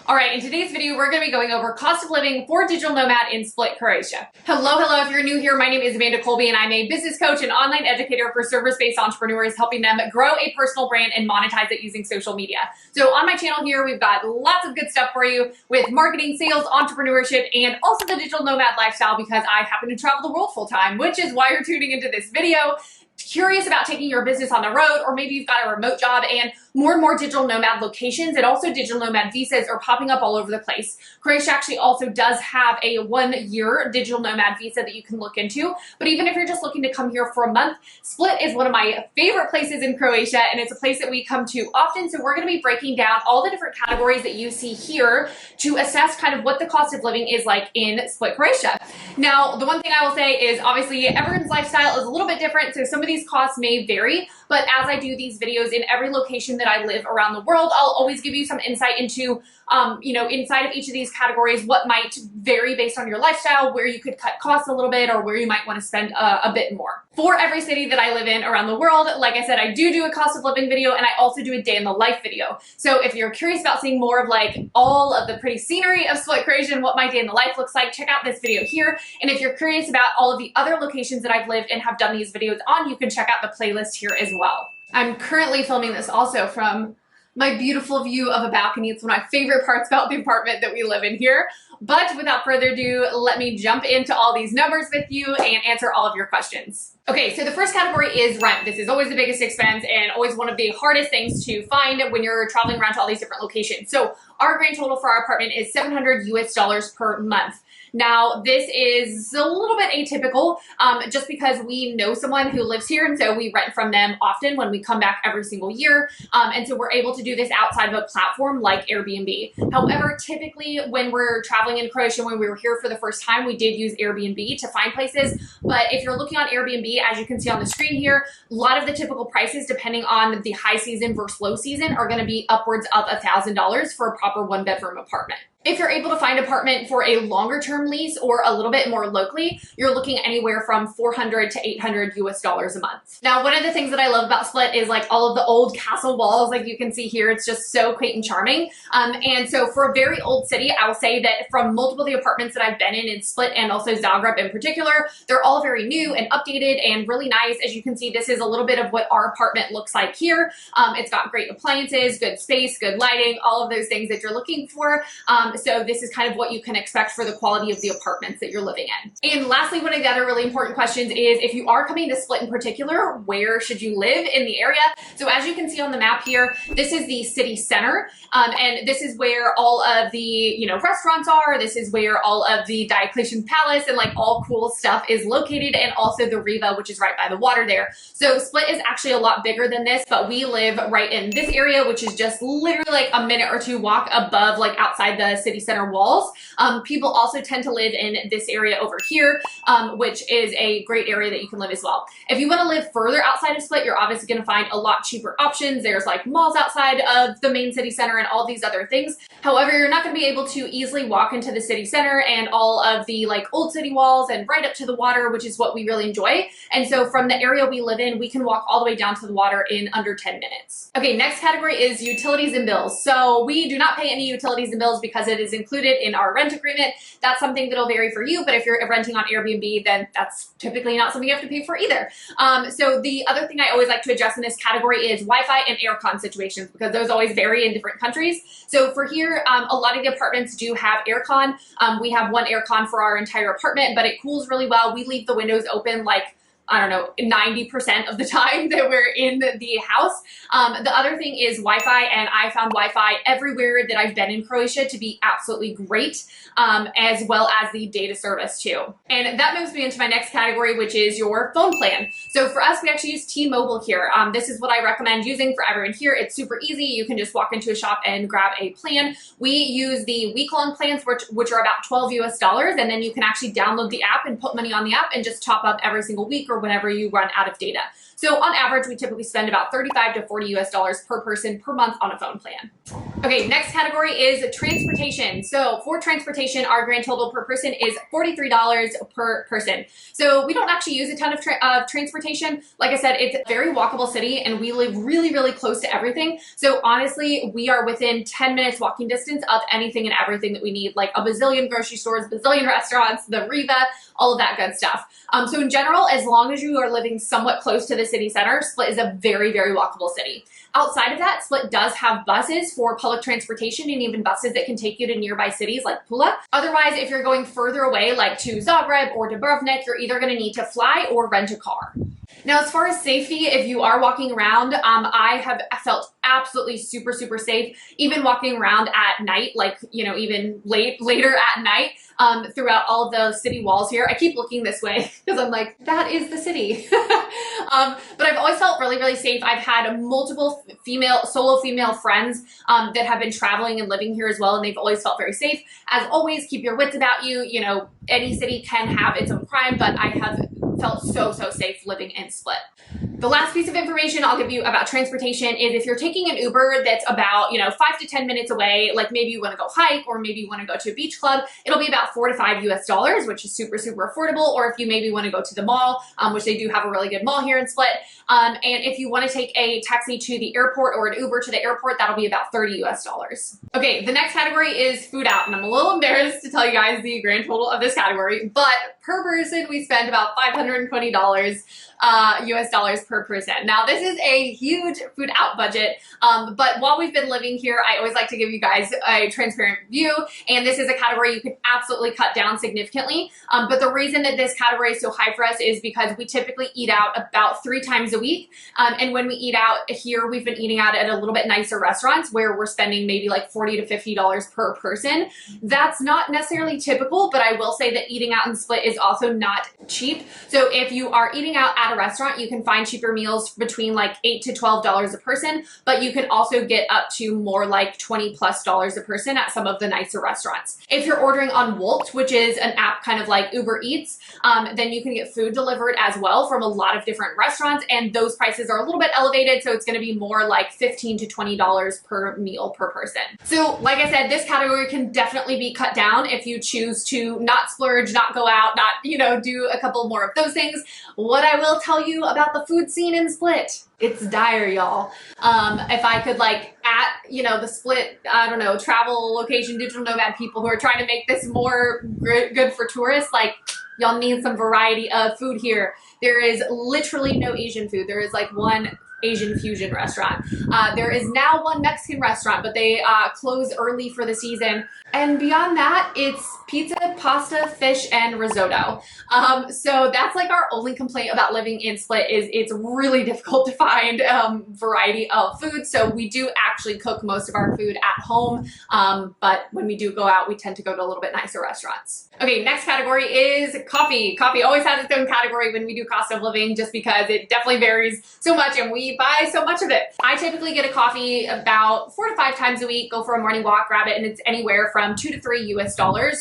All right, in today's video, we're going to be going over cost of living for digital nomad in Split, Croatia. Hello, if you're new here, my name is Amanda Kolbye, and I'm a business coach and online educator for service-based entrepreneurs, helping them grow a personal brand and monetize it using social media. So on my channel here, we've got lots of good stuff for you with marketing, sales, entrepreneurship, and also the digital nomad lifestyle because I happen to travel the world full-time, which is why you're tuning into this video. Curious about taking your business on the road, or maybe you've got a remote job and more digital nomad locations and also digital nomad visas are popping up all over the place. Croatia actually also does have a 1-year digital nomad visa that you can look into, but even if you're just looking to come here for a month, Split is one of my favorite places in Croatia, and it's a place that we come to often. So we're going to be breaking down all the different categories that you see here to assess kind of what the cost of living is like in Split, Croatia. Now, the one thing I will say is obviously everyone's lifestyle is a little bit different, so some of these costs may vary, but as I do these videos in every location that I live around the world, I'll always give you some insight into, inside of each of these categories, what might vary based on your lifestyle, where you could cut costs a little bit, or where you might want to spend a bit more. For every city that I live in around the world, like I said, I do a cost of living video, and I also do a day in the life video. So if you're curious about seeing more of like all of the pretty scenery of Split, Croatia and what my day in the life looks like, check out this video here. And if you're curious about all of the other locations that I've lived and have done these videos on, you can check out the playlist here as well. I'm currently filming this also from my beautiful view of a balcony. It's one of my favorite parts about the apartment that we live in here. But without further ado, let me jump into all these numbers with you and answer all of your questions. Okay, so the first category is rent. This is always the biggest expense and always one of the hardest things to find when you're traveling around to all these different locations. So our grand total for our apartment is $700 per month. Now, this is a little bit atypical just because we know someone who lives here, and so we rent from them often when we come back every single year. And so we're able to do this outside of a platform like Airbnb. However, typically when we're traveling in Croatia, when we were here for the first time, we did use Airbnb to find places. But if you're looking on Airbnb, as you can see on the screen here, a lot of the typical prices, depending on the high season versus low season, are going to be upwards of $1,000 for a proper 1-bedroom apartment. If you're able to find an apartment for a longer term lease or a little bit more locally, you're looking anywhere from $400 to $800 a month. Now, one of the things that I love about Split is like all of the old castle walls, like you can see here. It's just so quaint and charming. And so for a very old city, I will say that from multiple of the apartments that I've been in Split and also Zagreb in particular, they're all very new and updated and really nice. As you can see, this is a little bit of what our apartment looks like here. It's got great appliances, good space, good lighting, all of those things that you're looking for. So this is kind of what you can expect for the quality of the apartments that you're living in. And lastly, one of the other really important questions is if you are coming to Split in particular, where should you live in the area? So as you can see on the map here, this is the city center. And this is where all of the, restaurants are. This is where all of the Diocletian Palace and like all cool stuff is located, and also the Riva, which is right by the water there. So Split is actually a lot bigger than this, but we live right in this area, which is just literally like a minute or two walk above, like outside the city center walls. People also tend to live in this area over here, which is a great area that you can live as well. If you want to live further outside of Split, you're obviously going to find a lot cheaper options. There's like malls outside of the main city center and all these other things. However, you're not going to be able to easily walk into the city center and all of the like old city walls and right up to the water, which is what we really enjoy. And so from the area we live in, we can walk all the way down to the water in under 10 minutes. Okay, next category is utilities and bills. So we do not pay any utilities and bills because it is included in our rent agreement. That's something that'll vary for you, but if you're renting on Airbnb, then that's typically not something you have to pay for either. So the other thing I always like to address in this category is Wi-Fi and aircon situations, because those always vary in different countries. So for here, a lot of the apartments do have aircon. We have one aircon for our entire apartment, but it cools really well. We leave the windows open like, I don't know, 90% of the time that we're in the house. The other thing is Wi-Fi, and I found Wi-Fi everywhere that I've been in Croatia to be absolutely great, as well as the data service too. And that moves me into my next category, which is your phone plan. So for us, we actually use T-Mobile here. This is what I recommend using for everyone here. It's super easy. You can just walk into a shop and grab a plan. We use the week-long plans, which are about $12 and then you can actually download the app and put money on the app and just top up every single week or whenever you run out of data. So on average, we typically spend about $35 to $40 per person per month on a phone plan. Okay, next category is transportation. So for transportation, our grand total per person is $43 per person. So we don't actually use a ton of transportation. Like I said, it's a very walkable city and we live really, really close to everything. So honestly, we are within 10 minutes walking distance of anything and everything that we need, like a bazillion grocery stores, bazillion restaurants, the Riva, all of that good stuff. So in general, as long as you are living somewhat close to the city center, Split is a very, very walkable city. Outside of that, Split does have buses for public transportation and even buses that can take you to nearby cities like Pula. Otherwise, if you're going further away, like to Zagreb or Dubrovnik, you're either going to need to fly or rent a car. Now, as far as safety, if you are walking around, I have felt absolutely super, super safe, even walking around at night, like, you know, even later at night, throughout all of the city walls here. I keep looking this way because I'm like, that is the city. But I've always felt really, really safe. I've had multiple solo female friends that have been traveling and living here as well, and they've always felt very safe. As always, keep your wits about you. You know, any city can have its own crime, but I have felt so, so safe living in Split. The last piece of information I'll give you about transportation is if you're taking an Uber that's about, 5 to 10 minutes away, like maybe you want to go hike or maybe you want to go to a beach club, it'll be about $4 to $5 US, which is super, super affordable. Or if you maybe want to go to the mall, which they do have a really good mall here in Split. And if you want to take a taxi to the airport or an Uber to the airport, that'll be about $30 US. Okay, the next category is food out. And I'm a little embarrassed to tell you guys the grand total of this category, but per person, we spend about $520 US per person. Now, this is a huge food out budget, but while we've been living here, I always like to give you guys a transparent view, and this is a category you can absolutely cut down significantly. But the reason that this category is so high for us is because we typically eat out about 3 times a week, and when we eat out here, we've been eating out at a little bit nicer restaurants where we're spending maybe like $40 to $50 per person. That's not necessarily typical, but I will say that eating out in Split is also not cheap. So if you are eating out at a restaurant, you can find cheaper meals between like $8 to $12 a person, but you can also get up to more like $20+ a person at some of the nicer restaurants. If you're ordering on Wolt, which is an app kind of like Uber Eats, then you can get food delivered as well from a lot of different restaurants, and those prices are a little bit elevated, so it's going to be more like $15 to $20 per meal per person. So like I said, this category can definitely be cut down if you choose to not splurge, not go out, not, do a couple more of those things. What I will tell you about the food scene in Split, it's dire, y'all. If I could the Split, I don't know, travel location, digital nomad people who are trying to make this more good for tourists, like, y'all need some variety of food here. There is literally no Asian food. There is like one Asian fusion restaurant. There is now one Mexican restaurant, but they close early for the season. And beyond that, it's pizza, pasta, fish, and risotto. So that's like our only complaint about living in Split is it's really difficult to find variety of food. So we do actually cook most of our food at home. But when we do go out, we tend to go to a little bit nicer restaurants. Okay, next category is coffee. Coffee always has its own category when we do cost of living just because it definitely varies so much and we buy so much of it. I typically get a coffee about 4 to 5 times a week, go for a morning walk, grab it, and it's anywhere from $2 to $3 US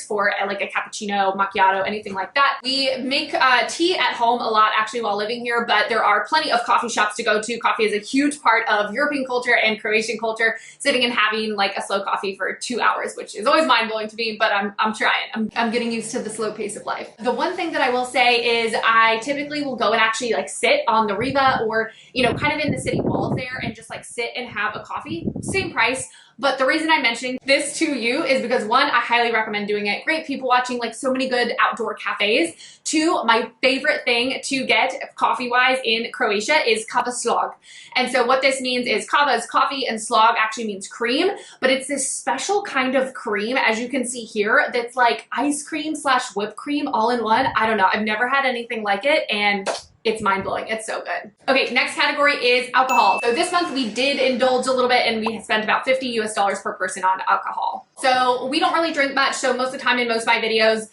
for like a cappuccino, macchiato, anything like that. We make tea at home a lot actually while living here, but there are plenty of coffee shops to go to. Coffee is a huge part of European culture and Croatian culture, sitting and having like a slow coffee for 2 hours, which is always mind-blowing to me, but I'm trying. I'm getting used to the slow pace of life. The one thing that I will say is I typically will go and actually like sit on the Riva or, kind of in the city walls there and just like sit and have a coffee. Same price. But the reason I'm mentioning this to you is because 1, I highly recommend doing it. Great people watching, like so many good outdoor cafes. 2, my favorite thing to get coffee-wise in Croatia is kava slog. And so what this means is kava is coffee and slog actually means cream, but it's this special kind of cream, as you can see here, that's like ice cream / whipped cream all in one. I don't know. I've never had anything like it, and it's mind-blowing. It's so good. Okay, next category is alcohol. So this month we did indulge a little bit and we spent about $50 US per person on alcohol. So we don't really drink much, so most of the time in most of my videos,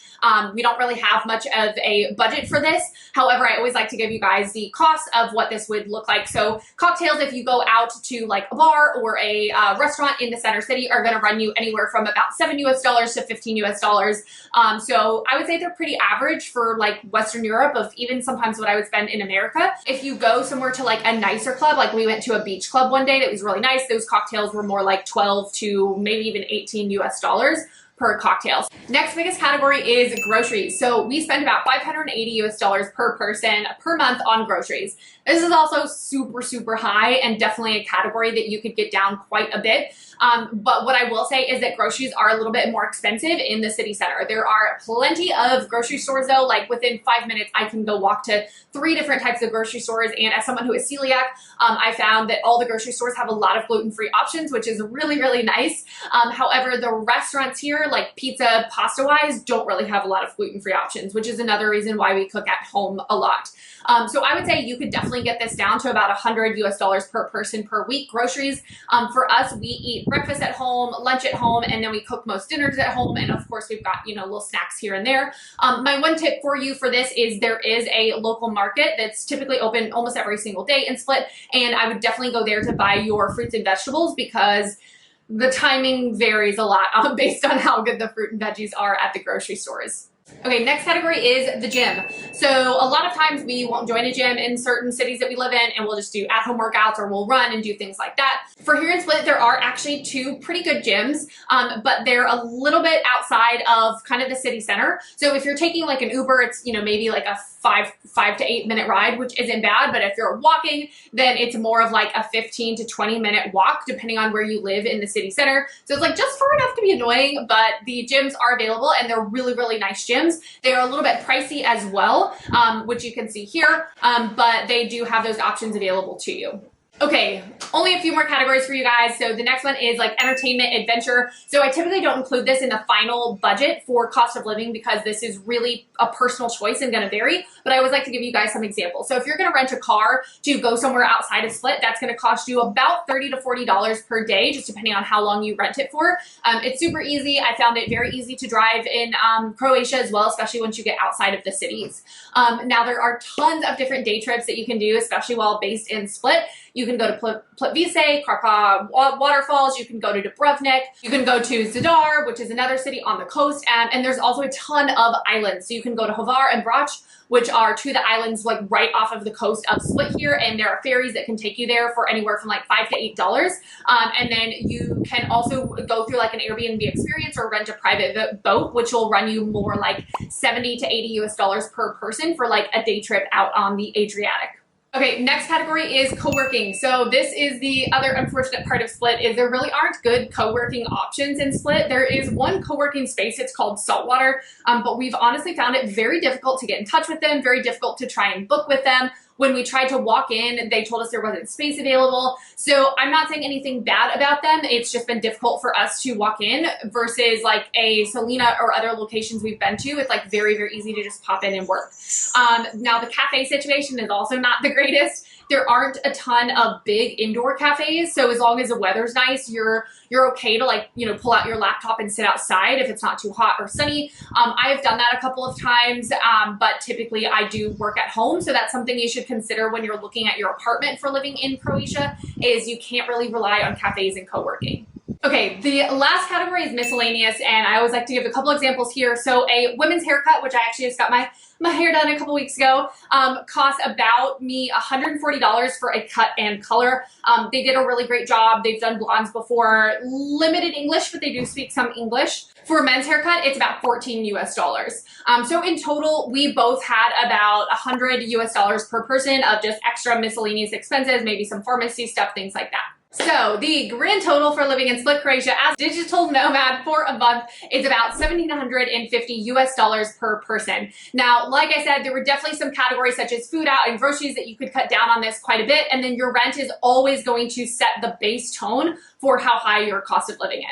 we don't really have much of a budget for this. However, I always like to give you guys the cost of what this would look like. So cocktails, if you go out to like a bar or a restaurant in the center city, are gonna run you anywhere from about $7 US to $15 US. So I would say they're pretty average for like Western Europe, of even sometimes what I would spend in America. If you go somewhere to like a nicer club, like we went to a beach club one day that was really nice, those cocktails were more like 12 to maybe even 18 US dollars per cocktail. Next biggest category is groceries. So we spend about 580 US dollars per person per month on groceries. This is also super, super high and definitely a category that you could get down quite a bit. But what I will say is that groceries are a little bit more expensive in the city center. There are plenty of grocery stores though, like within 5 minutes, I can go walk to 3 different types of grocery stores. And as someone who is celiac, I found that all the grocery stores have a lot of gluten-free options, which is really, really nice. However, the restaurants here, like pizza, pasta-wise, don't really have a lot of gluten-free options, which is another reason why we cook at home a lot. So I would say you could definitely get this down to about 100 US dollars per person per week. Groceries, for us, we eat breakfast at home, lunch at home, and then we cook most dinners at home. And of course, we've got, you know, little snacks here and there. My one tip for you for this is there is a local market that's typically open almost every single day in Split. And I would definitely go there to buy your fruits and vegetables, because the timing varies a lot based on how good the fruit and veggies are at the grocery stores. Okay, next category is the gym. So a lot of times we won't join a gym in certain cities that we live in, and we'll just do at-home workouts, or we'll run and do things like that. For here in Split, there are actually 2 pretty good gyms, but they're a little bit outside of kind of the city center. So if you're taking like an Uber, it's, you know, maybe like a 5 to 8 minute ride, which isn't bad. But if you're walking, then it's more of like a 15 to 20 minute walk, depending on where you live in the city center. So it's like just far enough to be annoying, but the gyms are available and they're really, really nice gyms. They are a little bit pricey as well, which you can see here, but they do have those options available to you. Okay, only a few more categories for you guys. So the next one is like entertainment, adventure. So I typically don't include this in the final budget for cost of living, because this is really a personal choice and gonna vary, but I always like to give you guys some examples. So if you're gonna rent a car to go somewhere outside of Split, that's gonna cost you about $30 to $40 per day, just depending on how long you rent it for. It's super easy. I found it very easy to drive in Croatia as well, especially once you get outside of the cities. Now there are tons of different day trips that you can do, especially while based in Split. You can go to Plitvice, Karpa waterfalls, you can go to Dubrovnik, you can go to Zadar, which is another city on the coast, and there's also a ton of islands. So you can go to Hvar and Brač, which are 2 of the islands like right off of the coast of Split here, and there are ferries that can take you there for anywhere from like $5 to $8. And then you can also go through like an Airbnb experience or rent a private boat, which will run you more like 70 to 80 US dollars per person for like a day trip out on the Adriatic. Okay, next category is co-working. So this is the other unfortunate part of Split, is there really aren't good co-working options in Split. There is one co-working space, it's called Saltwater, but we've honestly found it very difficult to get in touch with them, very difficult to try and book with them. When we tried to walk in, they told us there wasn't space available. So I'm not saying anything bad about them. It's just been difficult for us to walk in, versus like a Selena or other locations we've been to. It's like very, very easy to just pop in and work. Now the cafe situation is also not the greatest. There aren't a ton of big indoor cafes. So as long as the weather's nice, you're okay to like, you know, pull out your laptop and sit outside if it's not too hot or sunny. I have done that a couple of times, but typically I do work at home. So that's something you should consider when you're looking at your apartment for living in Croatia, is you can't really rely on cafes and co-working. Okay, the last category is miscellaneous, and I always like to give a couple examples here. So a women's haircut, which I actually just got my hair done a couple weeks ago, cost about me $140 for a cut and color. They did a really great job. They've done blondes before, limited English, but they do speak some English. For a men's haircut, it's about 14 US dollars. So in total, we both had about 100 US dollars per person of just extra miscellaneous expenses, maybe some pharmacy stuff, things like that. So the grand total for living in Split, Croatia as digital nomad for a month is about $1,750 US dollars per person. Now, like I said, there were definitely some categories such as food out and groceries that you could cut down on this quite a bit. And then your rent is always going to set the base tone for how high your cost of living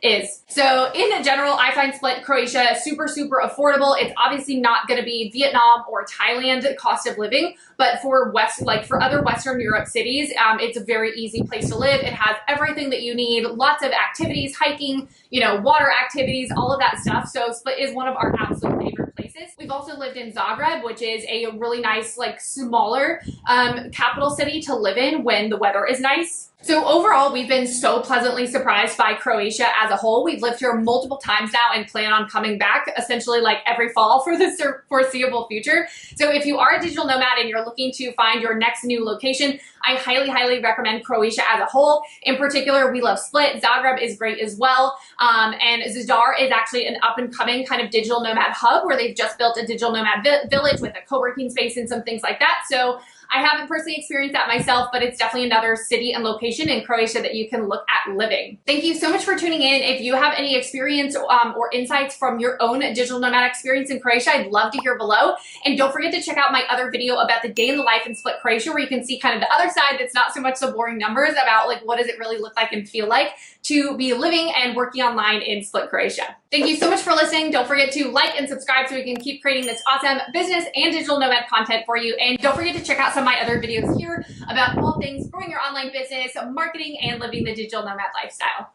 is. So in general, I find Split, Croatia super, super affordable. It's obviously not going to be Vietnam or Thailand cost of living, but for other Western Europe cities, it's a very easy place to live. live. It has everything that you need, lots of activities, hiking, water activities, all of that stuff. So Split is one of our absolute favorite places. We've also lived in Zagreb, which is a really nice, smaller capital city to live in when the weather is nice. So overall, we've been so pleasantly surprised by Croatia as a whole. We've lived here multiple times now and plan on coming back essentially every fall for the foreseeable future. So if you are a digital nomad and you're looking to find your next new location, I highly, highly recommend Croatia as a whole. In particular, we love Split. Zagreb is great as well. And Zadar is actually an up-and-coming kind of digital nomad hub where they've just built a digital nomad village with a co-working space and some things like that. So I haven't personally experienced that myself, but it's definitely another city and location in Croatia that you can look at living. Thank you so much for tuning in. If you have any experience or insights from your own digital nomad experience in Croatia, I'd love to hear below. And don't forget to check out my other video about the day in the life in Split, Croatia, where you can see kind of the other side that's not so much the boring numbers about what does it really look like and feel like to be living and working online in Split, Croatia. Thank you so much for listening. Don't forget to like and subscribe so we can keep creating this awesome business and digital nomad content for you. And don't forget to check out some of my other videos here about all things growing your online business, marketing, and living the digital nomad lifestyle.